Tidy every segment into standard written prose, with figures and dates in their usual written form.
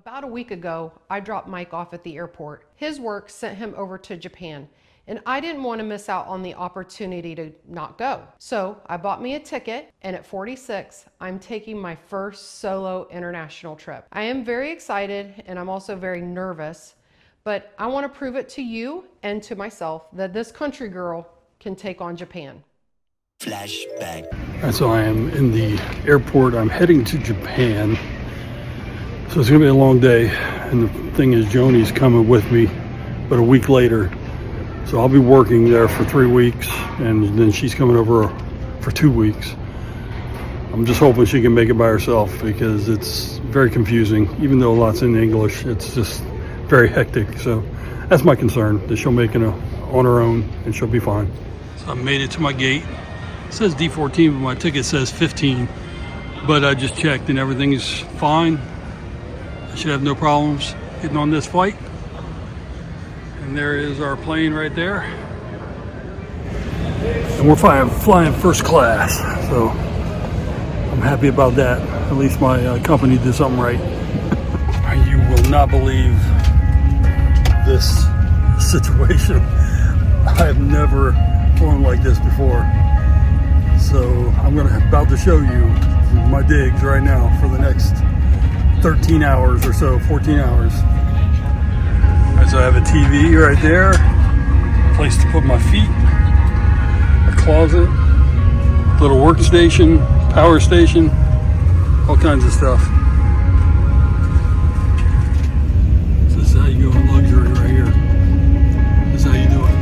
About a week ago, I dropped Mike off at the airport. His work sent him over to Japan, and I didn't want to miss out on the opportunity to not go. So I bought me a ticket, and at 46, I'm taking my first solo international trip. I am very excited, and I'm also very nervous, but I want to prove it to you and to myself that this country girl can take on Japan. Flashback. And so I am in the airport. I'm heading to Japan. So it's gonna be a long day, and the thing is, Joni's coming with me, but a week later. So I'll be working there for 3 weeks, and then she's coming over for 2 weeks. I'm just hoping she can make it by herself because it's very confusing. Even though a lot's in English, it's just very hectic. So that's my concern, that she'll make it on her own and she'll be fine. So I made it to my gate. It says D14, but my ticket says 15. But I just checked and everything is fine. Should have no problems getting on this flight. And there is our plane right there. And we're flying first class, so I'm happy about that. At least my company did something right. You will not believe this situation. I have never flown like this before. So I'm about to show you my digs right now for the next 13 hours or so, 14 hours. Right, so I have a TV right there, place to put my feet, a closet, little workstation, power station, all kinds of stuff. So this is how you go in luxury right here. This is how you do it.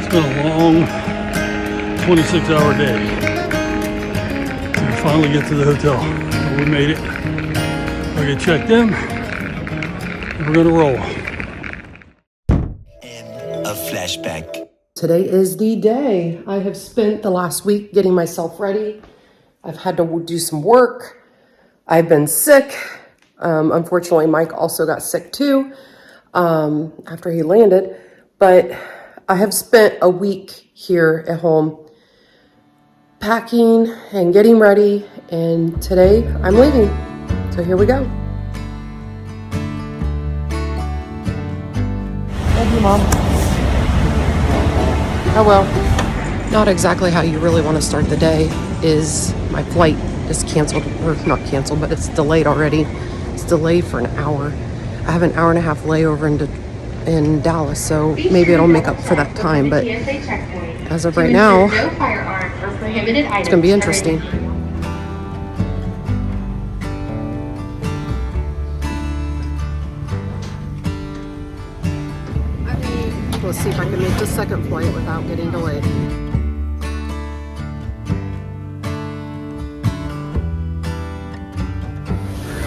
It's been a long 26-hour day. We finally get to the hotel. We made it. We'll get checked in, and we're gonna roll. And a flashback. Today is the day. I have spent the last week getting myself ready. I've had to do some work. I've been sick. Unfortunately, Mike also got sick too after he landed, but I have spent a week here at home packing and getting ready, and today I'm leaving. So here we go. Love you, Mom. Oh well, not exactly how you really want to start the day. Is my flight is canceled, or not canceled, but it's delayed already. It's delayed for an hour. I have an hour and a half layover in Dallas, so maybe it'll make up for that time, but as of right now, it's gonna be interesting. Let's see if I can make the second flight without getting delayed.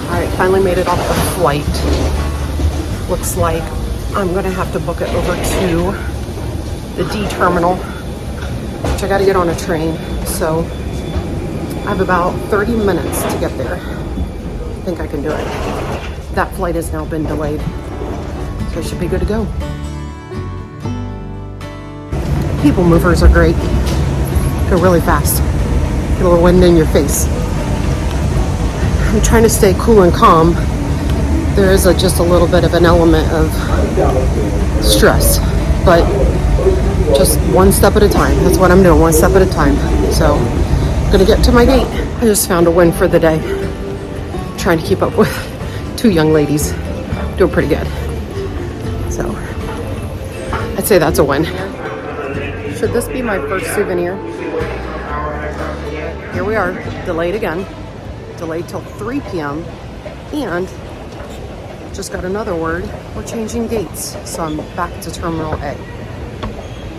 All right, finally made it off the flight. Looks like I'm gonna have to book it over to the D terminal, which I gotta get on a train. So I have about 30 minutes to get there. I think I can do it. That flight has now been delayed, so I should be good to go. People movers are great. Go really fast. Get a little wind in your face. I'm trying to stay cool and calm. There is just a little bit of an element of stress, but just one step at a time. That's what I'm doing, one step at a time. So I'm gonna get to my gate. I just found a win for the day. Trying to keep up with 2 young ladies. Doing pretty good. So I'd say that's a win. Should this be my first souvenir? Here we are, delayed again. Delayed till 3 p.m. and just got another word. We're changing gates, so I'm back to Terminal A.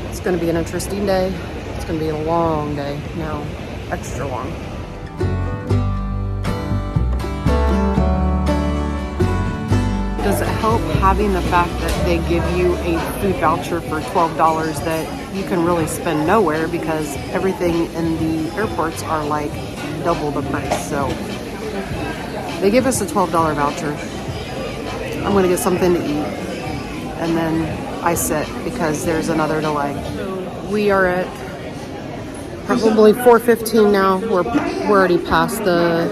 It's gonna be an interesting day. It's gonna be a long day now, extra long. does it help having the fact that they give you a food voucher for $12 that you can really spend nowhere because everything in the airports are like double the price. So they give us a $12 voucher. I'm gonna get something to eat and then I sit because there's another delay. We are at probably 4:15 now. We're already past the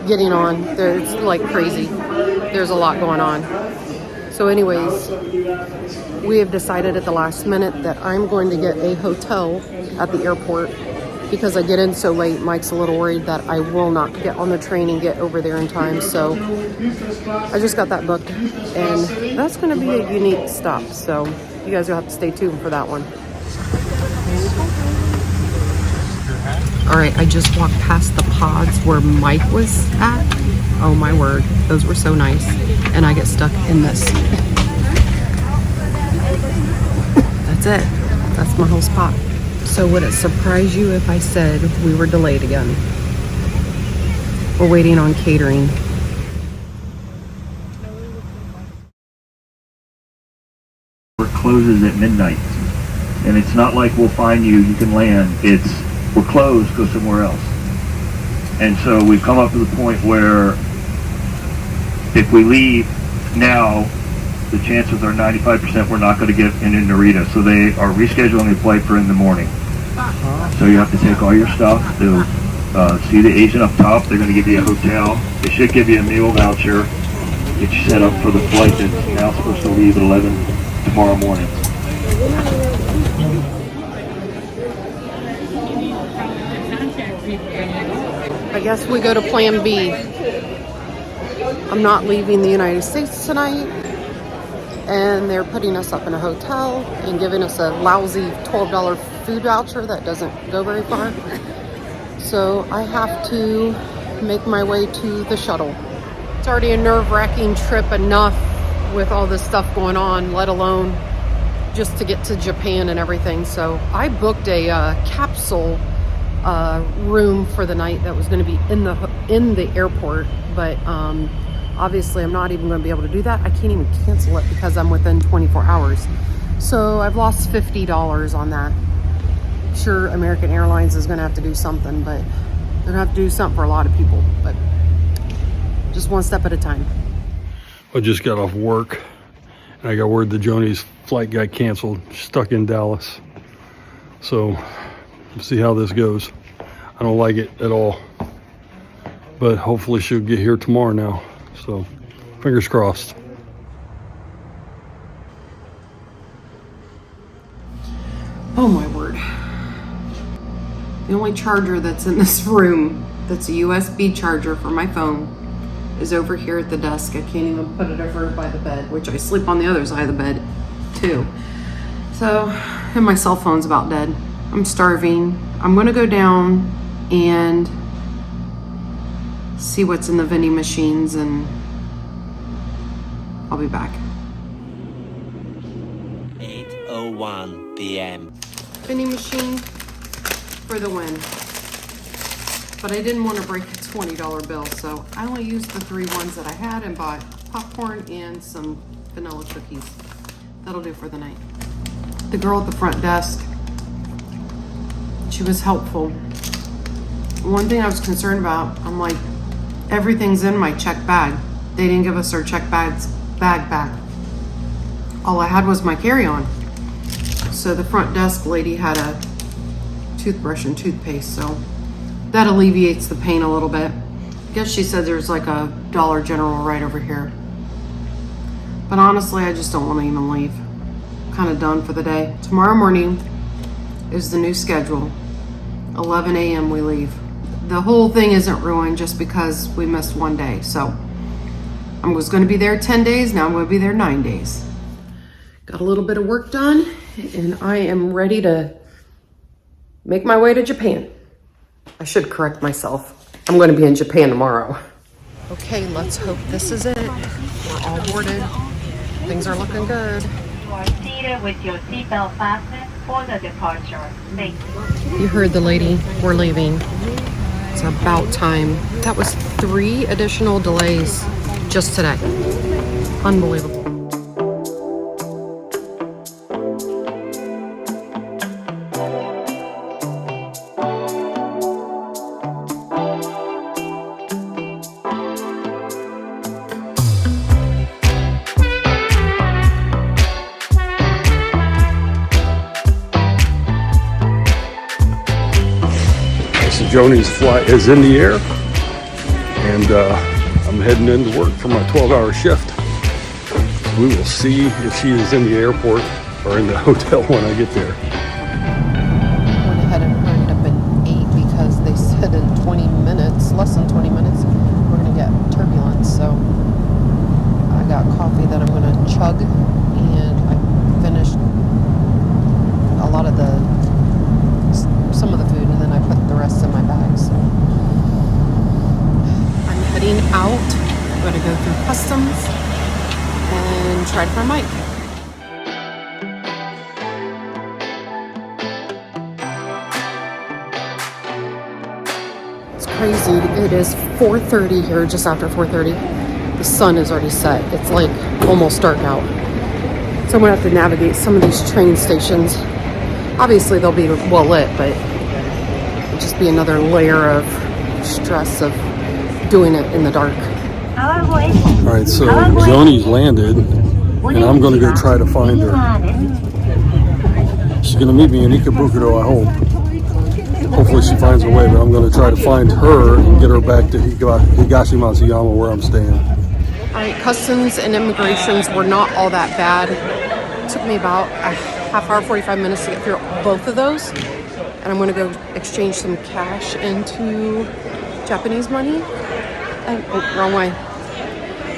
getting on. It's like crazy. There's a lot going on. So anyways, we have decided at the last minute that I'm going to get a hotel at the airport because I get in so late. Mike's a little worried that I will not get on the train and get over there in time. So I just got that booked and that's going to be a unique stop. So you guys will have to stay tuned for that one. All right, I just walked past the pods where Mike was at. Oh my word, those were so nice. And I get stuck in this. That's it. That's my whole spot. So would it surprise you if I said we were delayed again? We're waiting on catering. It closes at midnight. And it's not like we'll find you, you can land. It's we're closed, go somewhere else. And so we've come up to the point where if we leave now, the chances are 95% we're not going to get in Narita. So they are rescheduling the flight for in the morning. So you have to take all your stuff to see the agent up top. They're going to give you a hotel. They should give you a meal voucher. Get you set up for the flight that's now supposed to leave at 11 tomorrow morning. I guess we go to plan B. I'm not leaving the United States tonight, and they're putting us up in a hotel and giving us a lousy $12 food voucher that doesn't go very far. So I have to make my way to the shuttle. It's already a nerve-wracking trip enough with all this stuff going on, let alone just to get to Japan and everything. So I booked a capsule room for the night that was going to be in the airport, but obviously I'm not even going to be able to do that. I can't even cancel it because I'm within 24 hours. So I've lost $50 on that. Sure, American Airlines is going to have to do something, but they're going to have to do something for a lot of people, but just one step at a time. I just got off work and I got word that Joni's flight got canceled, stuck in Dallas. So we'll see how this goes. I don't like it at all, but hopefully she'll get here tomorrow now. So fingers crossed. Oh my word. The only charger that's in this room that's a USB charger for my phone is over here at the desk. I can't even put it over by the bed, which I sleep on the other side of the bed too. So, and my cell phone's about dead. I'm starving. I'm gonna go down and see what's in the vending machines and I'll be back. 8:01 p.m. Vending machine for the win. But I didn't want to break a $20 bill, so I only used the 3 ones that I had and bought popcorn and some vanilla cookies. That'll do for the night. The girl at the front desk, she was helpful. One thing I was concerned about, I'm like, everything's in my check bag. They didn't give us our check bag back. All I had was my carry-on. So the front desk lady had a toothbrush and toothpaste, so that alleviates the pain a little bit. I guess she said there's like a Dollar General right over here. But honestly, I just don't want to even leave. Kind of done for the day. Tomorrow morning is the new schedule. 11 a.m. we leave. The whole thing isn't ruined just because we missed one day. So I was going to be there 10 days. Now I'm going to be there 9 days. Got a little bit of work done and I am ready to make my way to Japan. I should correct myself. I'm going to be in Japan tomorrow. Okay, let's hope this is it. We're all boarded. Things are looking good. You are seated with your seatbelt fastened for the departure. Thank you. You heard the lady. We're leaving. It's about time. That was 3 additional delays just today. Unbelievable. So Joni's flight is in the air, and I'm heading into work for my 12-hour shift. We will see if she is in the airport or in the hotel when I get there. Went ahead and hurried up at 8 because they said in 20 minutes, less than 20 minutes, we're going to get turbulence. So I got coffee that I'm going to chug, and I finished a lot of some of the food, and then I put the rest in my bag. So I'm heading out. I'm going to go through customs and try to find Mike. It's crazy. It is 4:30 here, just after 4:30. The sun is already set. It's like almost dark out. So I'm going to have to navigate some of these train stations. Obviously they'll be well lit, but it'll just be another layer of stress of doing it in the dark. All right, so Joni's landed, and I'm going to go try to find her. She's going to meet me in Ikebukuro, I hope. Hopefully she finds a way, but I'm going to try to find her and get her back to Higashi Matsuyama, where I'm staying. All right, customs and immigrations were not all that bad. It took me about a half hour, 45 minutes to get through both of those. And I'm going to go exchange some cash into Japanese money. Oh, wrong way.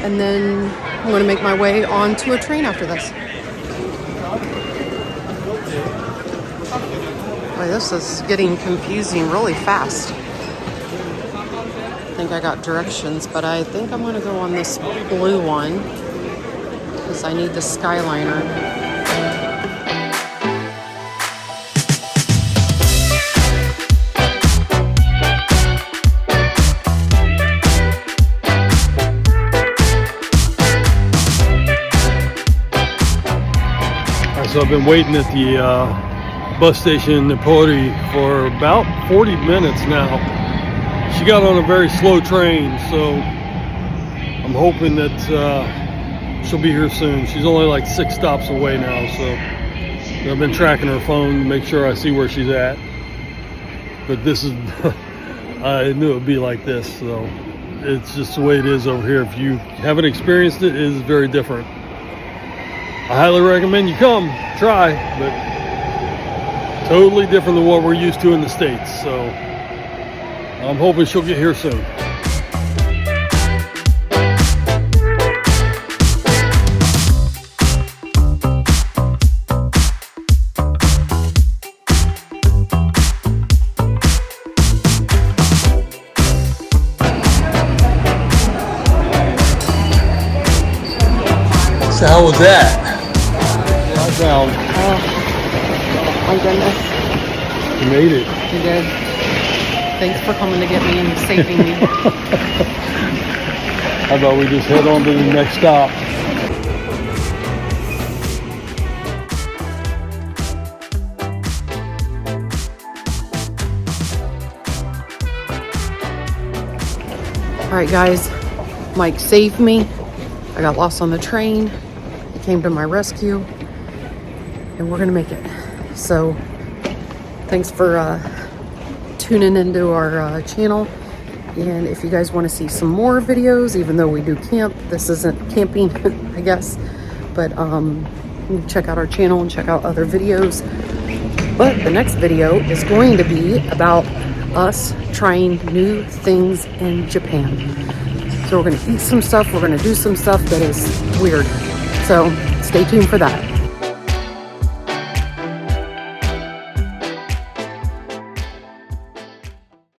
And then I'm going to make my way onto a train after this. Boy, this is getting confusing really fast. I think I got directions, but I think I'm going to go on this blue one because I need the Skyliner. So I've been waiting at the bus station in Napoli for about 40 minutes now. She got on a very slow train, so I'm hoping that she'll be here soon. She's only like 6 stops away now, so I've been tracking her phone to make sure I see where she's at. But this is, I knew it would be like this, so it's just the way it is over here. If you haven't experienced it, it is very different. I highly recommend you come, try, but totally different than what we're used to in the States. So I'm hoping she'll get here soon. So how was that? Down. Oh my goodness. You made it. You did. Thanks for coming to get me and saving me. How about we just head on to the next stop? All right, guys. Mike saved me. I got lost on the train. He came to my rescue. And we're gonna make it. So thanks for tuning into our channel. And if you guys want to see some more videos, even though we do camp, this isn't camping, I guess, but check out our channel and check out other videos. But the next video is going to be about us trying new things in Japan. So we're gonna eat some stuff, we're gonna do some stuff that is weird. So stay tuned for that.